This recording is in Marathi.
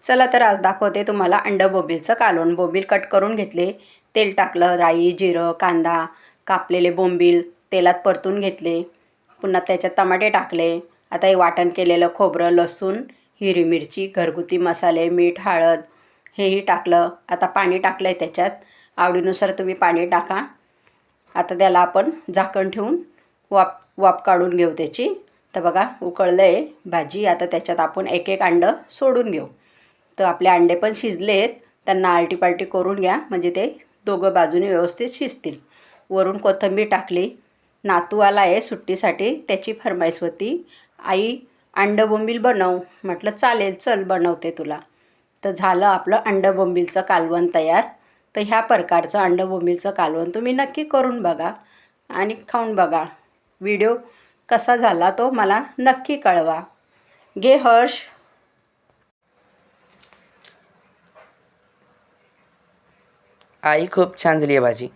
चला तर आज दाखवते तुम्हाला अंडं बोंबीलचं कालवण. बोंबील कट करून घेतले, तेल टाकलं, राई, जिरं, कांदा, कापलेले बोंबील तेलात परतून घेतले. पुन्हा त्याच्यात टमाटे टाकले. आता हे वाटण केलेलं खोबरं, लसूण, हिरवी मिरची, घरगुती मसाले, मीठ, हळद हेही टाकलं. आता पाणी टाकलं आहे त्याच्यात. आवडीनुसार तुम्ही पाणी टाका. आता त्याला आपण झाकण ठेवून वाफ काढून घेऊ त्याची. तर बघा उकळलं आहे भाजी. आता त्याच्यात आपण एक एक अंडं सोडून घेऊ. तर आपले अंडे पण शिजले आहेत. त्यांना आलटीपालटी करून घ्या म्हणजे ते दोघं बाजूने व्यवस्थित शिजतील. वरून कोथिंबीर टाकली. नातू आला आहे सुट्टीसाठी, त्याची फरमाईश होती, आई अंडं बोंबील बनव. म्हटलं चालेल, चल बनवते तुला. तर झालं आपलं अंडं बोंबीलचं कालवण तयार. तर ह्या प्रकारचं अंडं बोंबीलचं कालवण तुम्ही नक्की करून बघा आणि खाऊन बघा. व्हिडिओ कसा झाला तो मला नक्की कळवा. घे हर्ष. आई खूप छान झाली आहे भाजी.